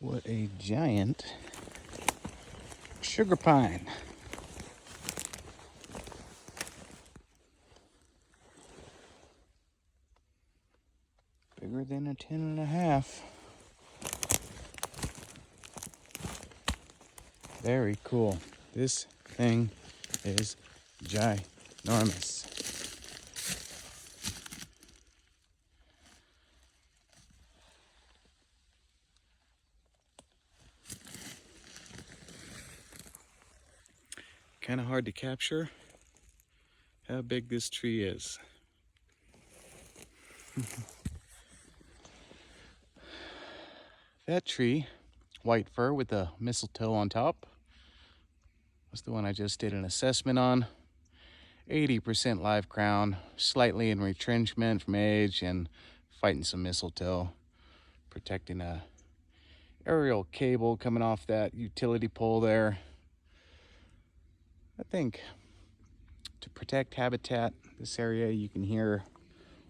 What a giant sugar pine. Bigger than a 10.5. Very cool. This thing is ginormous. Kind of hard to capture how big this tree is. That tree, white fir with the mistletoe on top, was the one I just did an assessment on. 80% live crown, slightly in retrenchment from age and fighting some mistletoe, protecting a aerial cable coming off that utility pole there. I think to protect habitat, this area, you can hear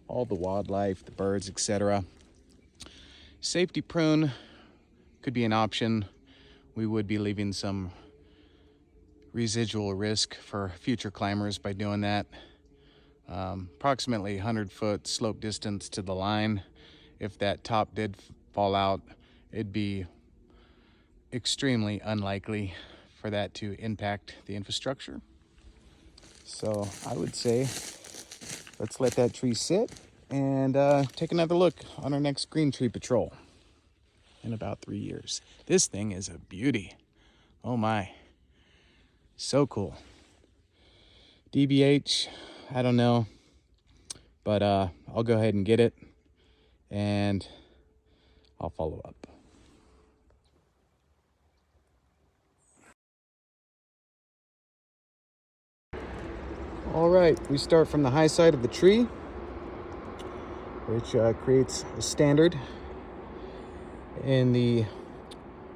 all the wildlife, the birds, etc. Safety prune could be an option. We would be leaving some residual risk for future climbers by doing that. Approximately 100-foot slope distance to the line. If that top did fall out, it'd be extremely unlikely for that to impact the infrastructure. So I would say let's let that tree sit and take another look on our next green tree patrol in about 3 years. This thing is a beauty. Oh my, so cool. DBH, I don't know, but I'll go ahead and get it and I'll follow up. All right, we start from the high side of the tree, which creates a standard in the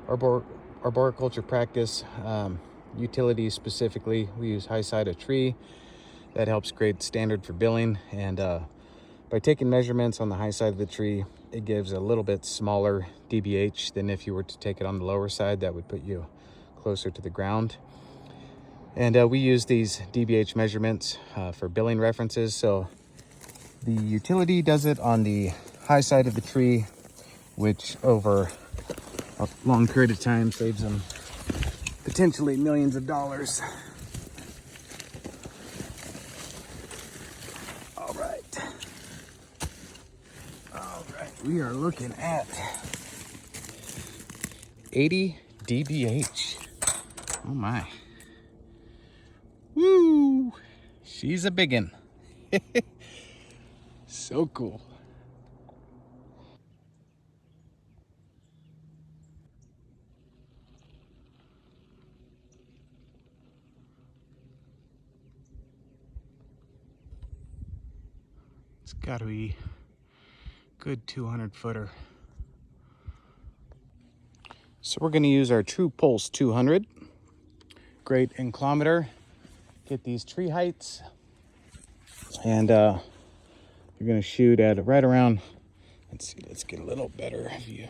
arboriculture practice. Utility specifically, we use high side of tree. That helps create standard for billing, and by taking measurements on the high side of the tree, it gives a little bit smaller DBH than if you were to take it on the lower side. That would put you closer to the ground. And we use these DBH measurements for billing references. So the utility does it on the high side of the tree, which over a long period of time saves them potentially millions of dollars. All right, we are looking at 80 DBH. Oh my. Woo! She's a biggin'. So cool. It's got to be good 200 footer. So we're going to use our True Pulse 200. Great inclometer. Get these tree heights. And you're going to shoot at right around, let's see, let's get a little better view.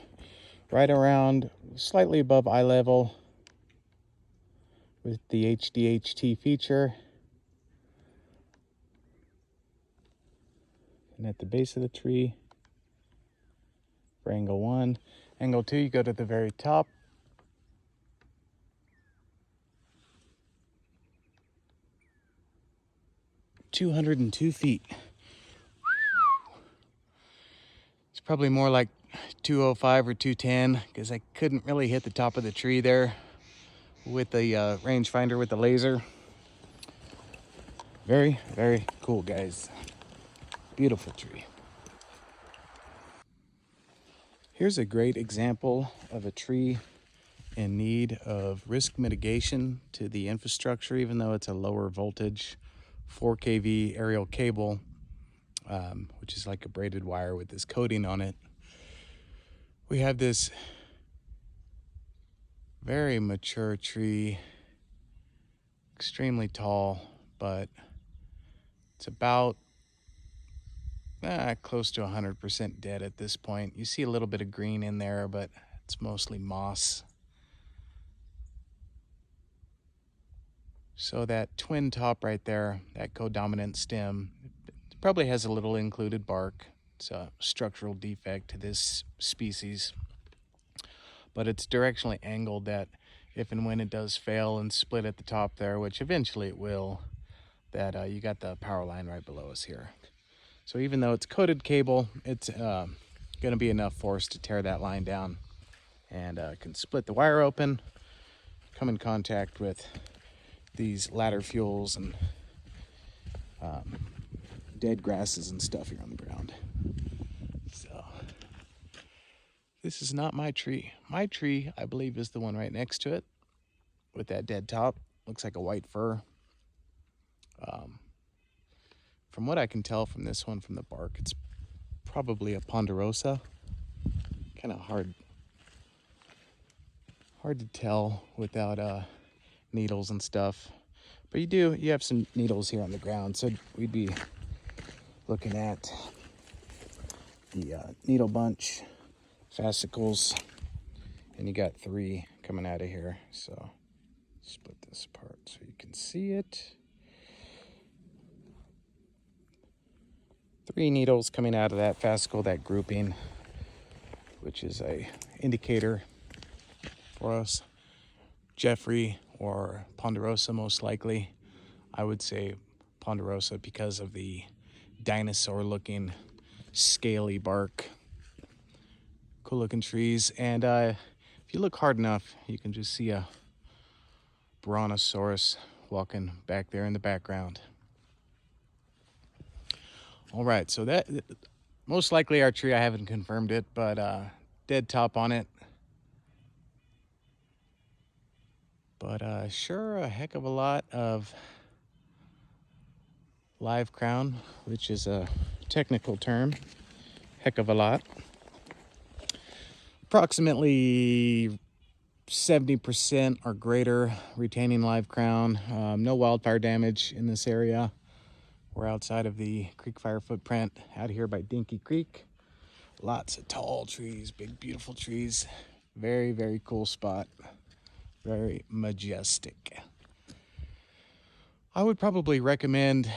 Right around, slightly above eye level with the HDHT feature. And at the base of the tree for angle 1. Angle 2, you go to the very top. "202 feet. It's probably more like 205 or 210 because I couldn't really hit the top of the tree there with the rangefinder with the laser. Very, very cool, guys. Beautiful tree. Here's a great example of a tree in need of risk mitigation to the infrastructure, even though it's a lower voltage 4 kV aerial cable, which is like a braided wire with this coating on it. We have this very mature tree, extremely tall, but it's about close to 100% dead at this point. You see a little bit of green in there, but It's mostly moss. So that twin top right there, that codominant stem, probably has a little included bark. It's a structural defect to this species, but it's directionally angled that if and when it does fail and split at the top there, which eventually it will, that you got the power line right below us here. So even though it's coated cable, it's going to be enough force to tear that line down, and can split the wire open, come in contact with these ladder fuels and dead grasses and stuff here on the ground. So this is not my tree. My tree, I believe, is the one right next to it with that dead top. Looks like a white fir. From what I can tell from this one, from the bark, it's probably a ponderosa. Kind of hard to tell without needles and stuff. But you have some needles here on the ground, so we'd be looking at the needle bunch, fascicles, and you got 3 coming out of here. So split this apart so you can see it. 3 needles coming out of that fascicle, that grouping, which is a indicator for us. Jeffrey or ponderosa, most likely. I would say ponderosa because of the dinosaur looking scaly bark. Cool looking trees, and if you look hard enough, you can just see a brontosaurus walking back there in the background. All right, so that most likely our tree. I haven't confirmed it, but dead top on it. But sure, a heck of a lot of live crown, which is a technical term. Heck of a lot. Approximately 70% or greater retaining live crown. No wildfire damage in this area. We're outside of the creek fire footprint out here by Dinky Creek. Lots of tall trees, big beautiful trees. Very, very cool spot. Very majestic. I would probably recommend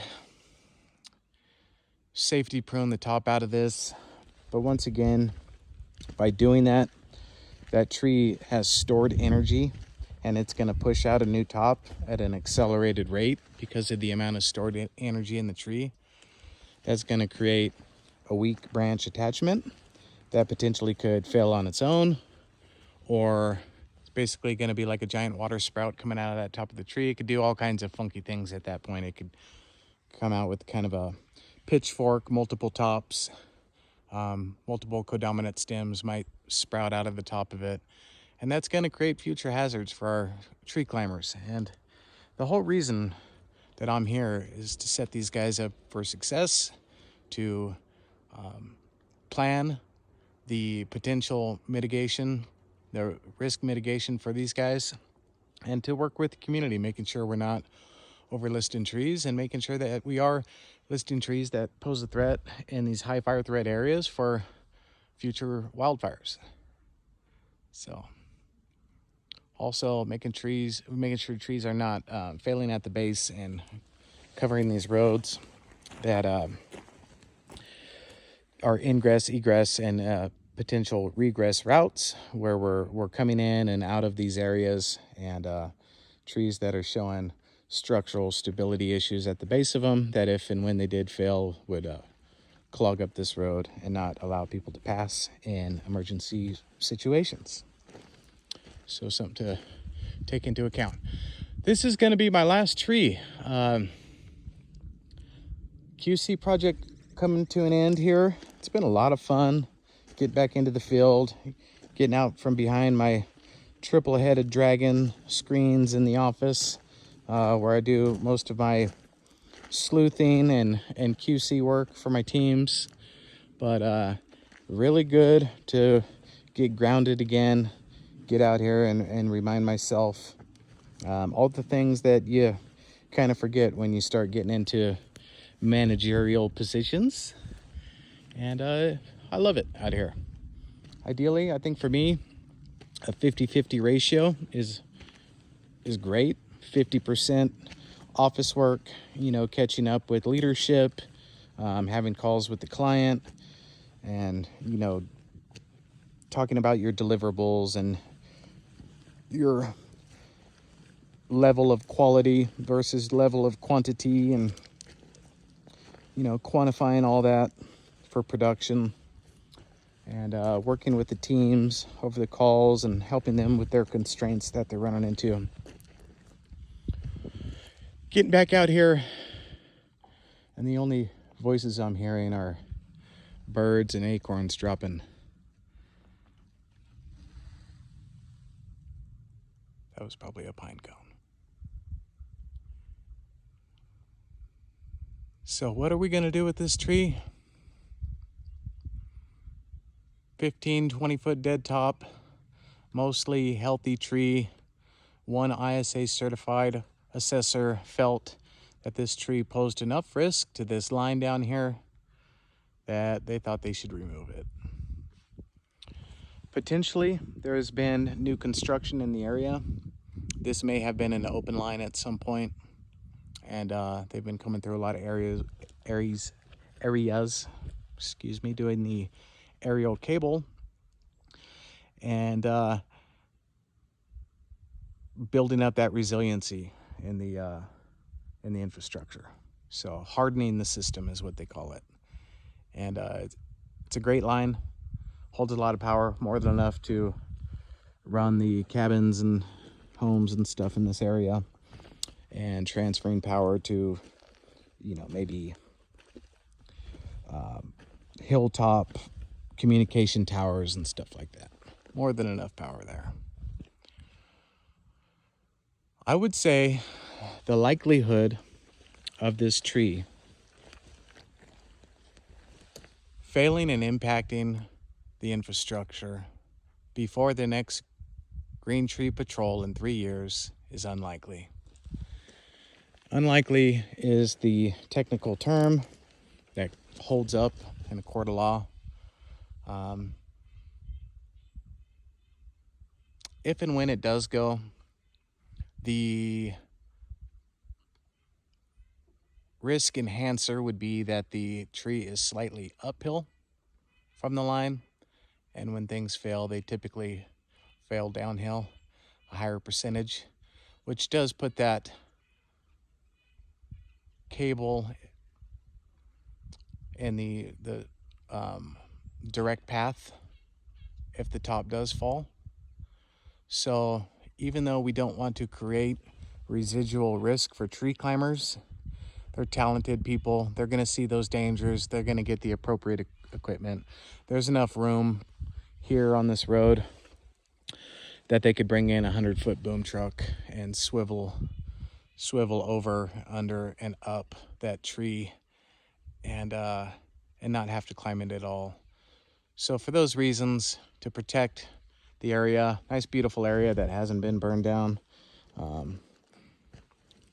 safety prune the top out of this, but once again, by doing that, that tree has stored energy and it's going to push out a new top at an accelerated rate because of the amount of stored energy in the tree. That's going to create a weak branch attachment that potentially could fail on its own, or it's basically going to be like a giant water sprout coming out of that top of the tree. It could do all kinds of funky things at that point. It could come out with kind of a pitchfork, multiple tops, multiple codominant stems might sprout out of the top of it. And that's going to create future hazards for our tree climbers. And the whole reason that I'm here is to set these guys up for success, to plan the potential mitigation, the risk mitigation for these guys, and to work with the community, making sure we're not over-listing trees and making sure that we are listing trees that pose a threat in these high fire threat areas for future wildfires. So also making sure trees are not failing at the base and covering these roads that are ingress, egress, and potential regress routes where we're coming in and out of these areas, and trees that are showing structural stability issues at the base of them that if and when they did fail would clog up this road and not allow people to pass in emergency situations. So something to take into account. This is going to be my last tree. QC project coming to an end here. It's been a lot of fun. Get back into the field, getting out from behind my triple-headed dragon screens in the office, where I do most of my sleuthing and QC work for my teams. But really good to get grounded again, get out here and remind myself all the things that you kind of forget when you start getting into managerial positions. And I love it out here. Ideally, I think for me, A 50-50 ratio is great. 50% office work, catching up with leadership, having calls with the client, and, talking about your deliverables and your level of quality versus level of quantity, and, quantifying all that for production, and working with the teams over the calls and helping them with their constraints that they're running into. Getting back out here, and the only voices I'm hearing are birds and acorns dropping. That was probably a pine cone. So what are we going to do with this tree? 15, 20-foot dead top, mostly healthy tree. One ISA certified assessor felt that this tree posed enough risk to this line down here that they thought they should remove it. Potentially, there has been new construction in the area. This may have been an open line at some point, and they've been coming through a lot of areas, doing the aerial cable and building up that resiliency in the infrastructure. So hardening the system is what they call it. And it's a great line, holds a lot of power, more than enough to run the cabins and homes and stuff in this area, and transferring power to, maybe hilltop communication towers and stuff like that. More than enough power there. I would say the likelihood of this tree failing and impacting the infrastructure before the next Green Tree Patrol in 3 years is unlikely. Unlikely is the technical term that holds up in a court of law. If and when it does go, the risk enhancer would be that the tree is slightly uphill from the line, and when things fail, they typically fail downhill, a higher percentage, which does put that cable in the direct path if the top does fall. So even though we don't want to create residual risk for tree climbers, they're talented people. They're going to see those dangers. They're going to get the appropriate equipment. There's enough room here on this road that they could bring in a 100-foot boom truck and swivel over, under, and up that tree, and not have to climb it at all. So for those reasons, to protect the area, nice beautiful area that hasn't been burned down,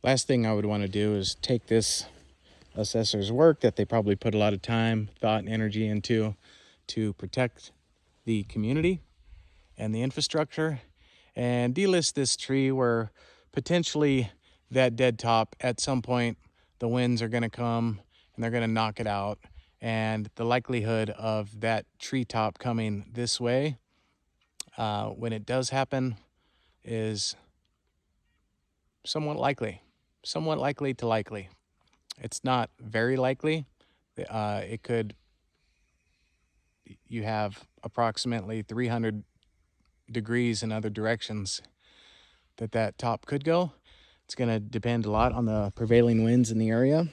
last thing I would want to do is take this assessor's work that they probably put a lot of time, thought, and energy into to protect the community and the infrastructure, and delist this tree where potentially that dead top, at some point the winds are going to come and they're going to knock it out, and the likelihood of that tree top coming this way when it does happen is somewhat likely to likely. It's not very likely. You have approximately 300 degrees in other directions that top could go. It's going to depend a lot on the prevailing winds in the area.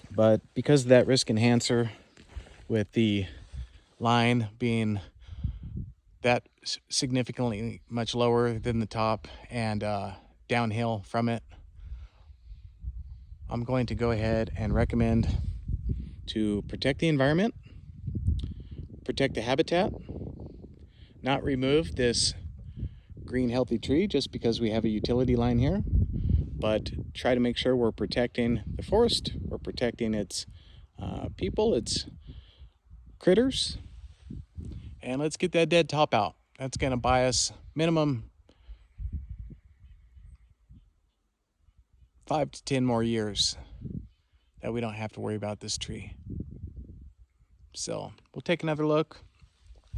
But because of that risk enhancer, with the line being that significantly much lower than the top and downhill from it, I'm going to go ahead and recommend to protect the environment, protect the habitat, not remove this green healthy tree just because we have a utility line here, but try to make sure we're protecting the forest, we're protecting its people, its critters, and let's get that dead top out. That's going to buy us minimum 5 to 10 more years that we don't have to worry about this tree. So we'll take another look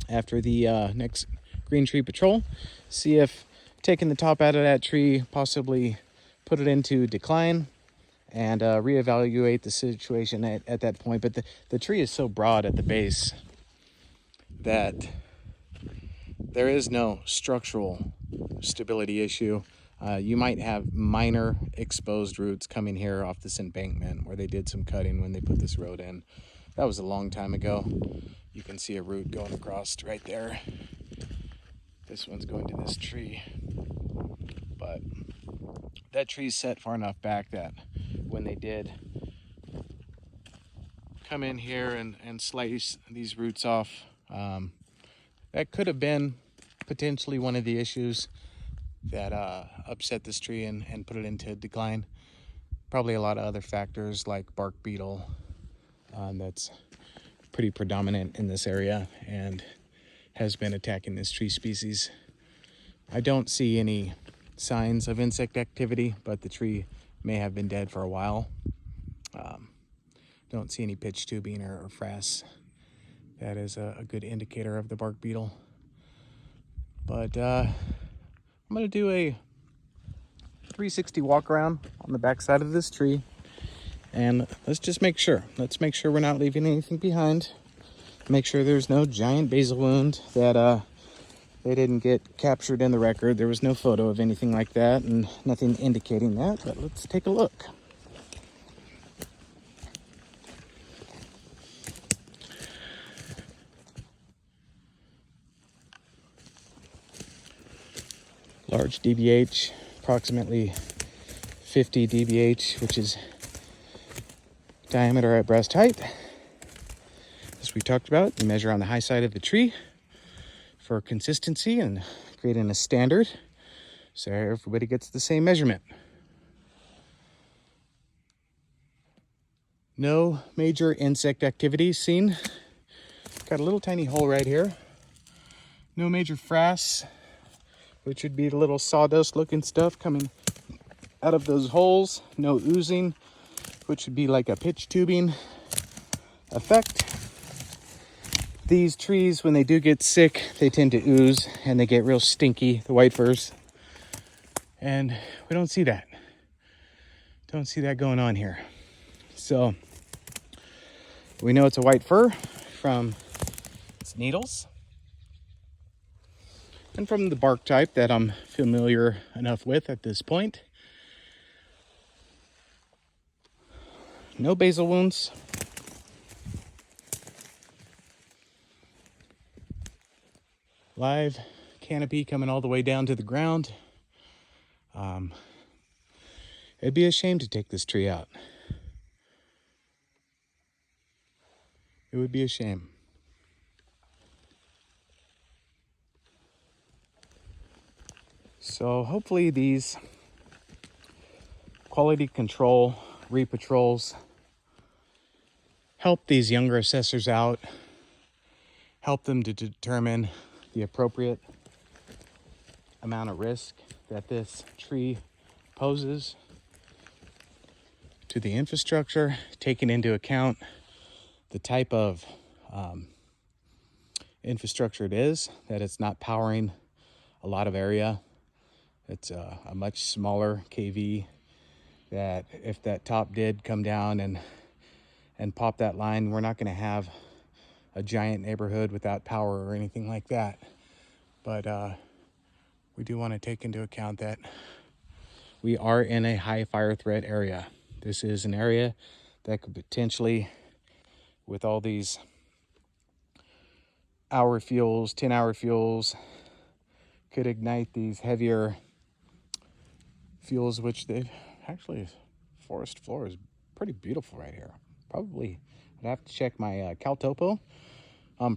after the next green tree patrol, see if taking the top out of that tree possibly put it into decline, and reevaluate the situation at that point. But the tree is so broad at the base that there is no structural stability issue. You might have minor exposed roots coming here off this embankment where they did some cutting when they put this road in. That was a long time ago. You can see a root going across right there. This one's going to this tree. But that tree's set far enough back that when they did come in here and slice these roots off, that could have been potentially one of the issues that upset this tree and put it into decline. Probably a lot of other factors like bark beetle that's pretty predominant in this area and has been attacking this tree species. I don't see any signs of insect activity, but the tree may have been dead for a while. Don't see any pitch tubing or frass. That is a good indicator of the bark beetle. But I'm going to do a 360 walk around on the back side of this tree, and let's just make sure. Let's make sure we're not leaving anything behind. Make sure there's no giant basal wound that they didn't get captured in the record. There was no photo of anything like that and nothing indicating that, but let's take a look. Large DBH, approximately 50 DBH, which is diameter at breast height. As we talked about, you measure on the high side of the tree for consistency and creating a standard so everybody gets the same measurement. No major insect activity seen. Got a little tiny hole right here. No major frass, which would be the little sawdust looking stuff coming out of those holes. No oozing, which would be like a pitch tubing effect. These trees, when they do get sick, they tend to ooze and they get real stinky, the white firs. And we don't see that. Don't see that going on here. So we know it's a white fir from its needles and from the bark type that I'm familiar enough with at this point. No basal wounds. Live canopy coming all the way down to the ground. It'd be a shame to take this tree out. It would be a shame. So hopefully these quality control repatrols help these younger assessors out, help them to determine the appropriate amount of risk that this tree poses to the infrastructure, taking into account the type of infrastructure it is, that it's not powering a lot of area. It's a much smaller KV, that if that top did come down and pop that line, we're not going to have a giant neighborhood without power or anything like that. But we do want to take into account that we are in a high fire threat area. This is an area that could potentially, with all these hour fuels, 10-hour fuels, could ignite these heavier fuels, which they've actually, forest floor is pretty beautiful right here. Probably, I'd have to check my Cal Topo.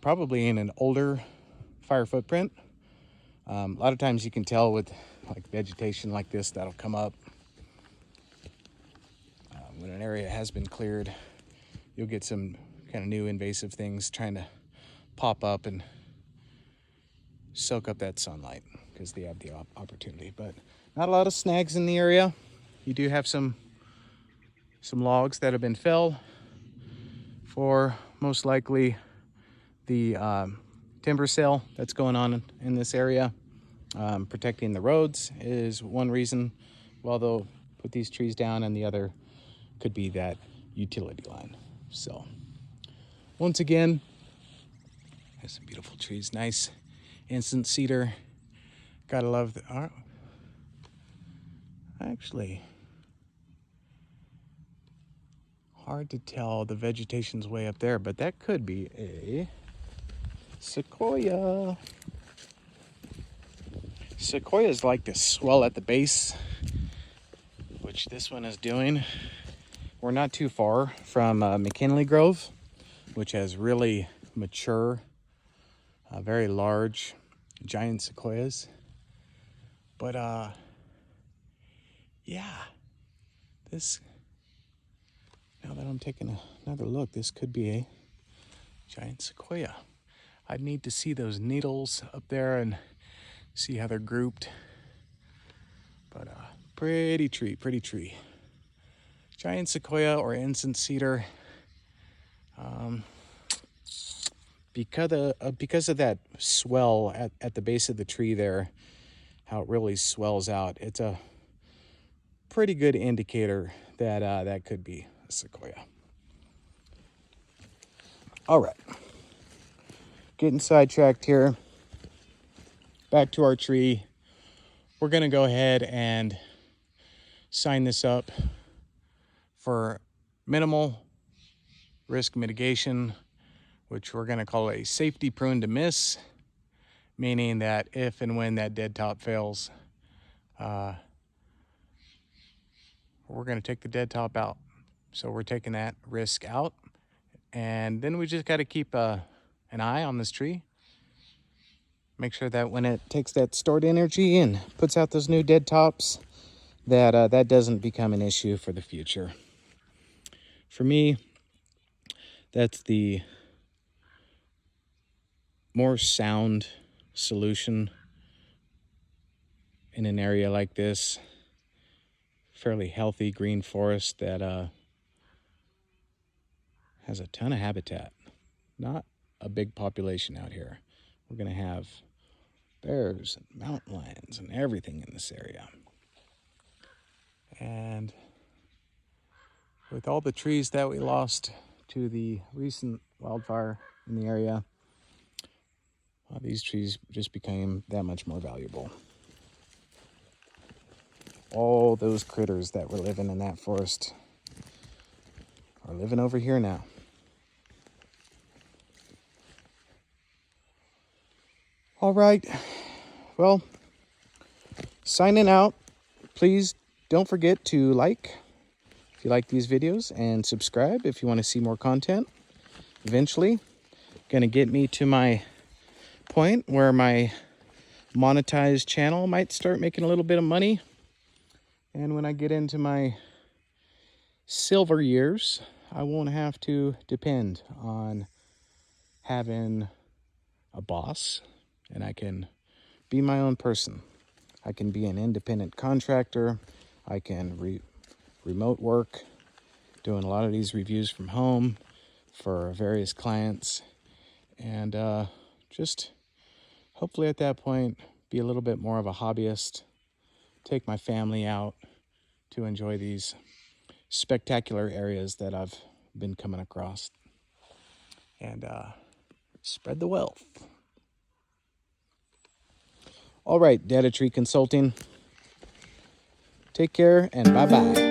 Probably in an older fire footprint. A lot of times you can tell with like vegetation like this that'll come up. When an area has been cleared, you'll get some kind of new invasive things trying to pop up and soak up that sunlight because they have the opportunity. But not a lot of snags in the area. You do have some logs that have been felled for most likely the timber sale that's going on in this area. Protecting the roads is one reason why they'll put these trees down, and the other could be that utility line. So once again, there's some beautiful trees. Nice instant cedar. Gotta love the art. Actually, hard to tell, the vegetation's way up there, but that could be a sequoia. Sequoias like to swell at the base, which this one is doing. We're not too far from McKinley Grove, which has really mature, very large, giant sequoias. But yeah, this, now that I'm taking another look, this could be a giant sequoia. I'd need to see those needles up there and see how they're grouped. But pretty tree. Giant sequoia or instant cedar. Because of that swell at the base of the tree there, how it really swells out, it's a pretty good indicator that that could be a sequoia. All right, getting sidetracked here. Back to our tree. We're gonna go ahead and sign this up for minimal risk mitigation, which we're gonna call a safety prune to miss, meaning that if and when that dead top fails, we're gonna take the dead top out. So we're taking that risk out, and then we just gotta keep an eye on this tree. Make sure that when it takes that stored energy and puts out those new dead tops, that that doesn't become an issue for the future. For me, that's the more sound solution in an area like this. Fairly healthy green forest that has a ton of habitat. Not a big population out here. We're gonna have bears and mountain lions and everything in this area. And with all the trees that we lost to the recent wildfire in the area, these trees just became that much more valuable. All those critters that were living in that forest are living over here now. All right, well, signing out. Please don't forget to like if you like these videos, and subscribe if you want to see more content. Eventually, gonna get me to my point where my monetized channel might start making a little bit of money. And when I get into my silver years, I won't have to depend on having a boss, and I can be my own person. I can be an independent contractor. I can remote work, doing a lot of these reviews from home for various clients, and just hopefully at that point be a little bit more of a hobbyist, take my family out to enjoy these spectacular areas that I've been coming across, and spread the wealth. All right, Data Tree Consulting. Take care and bye-bye.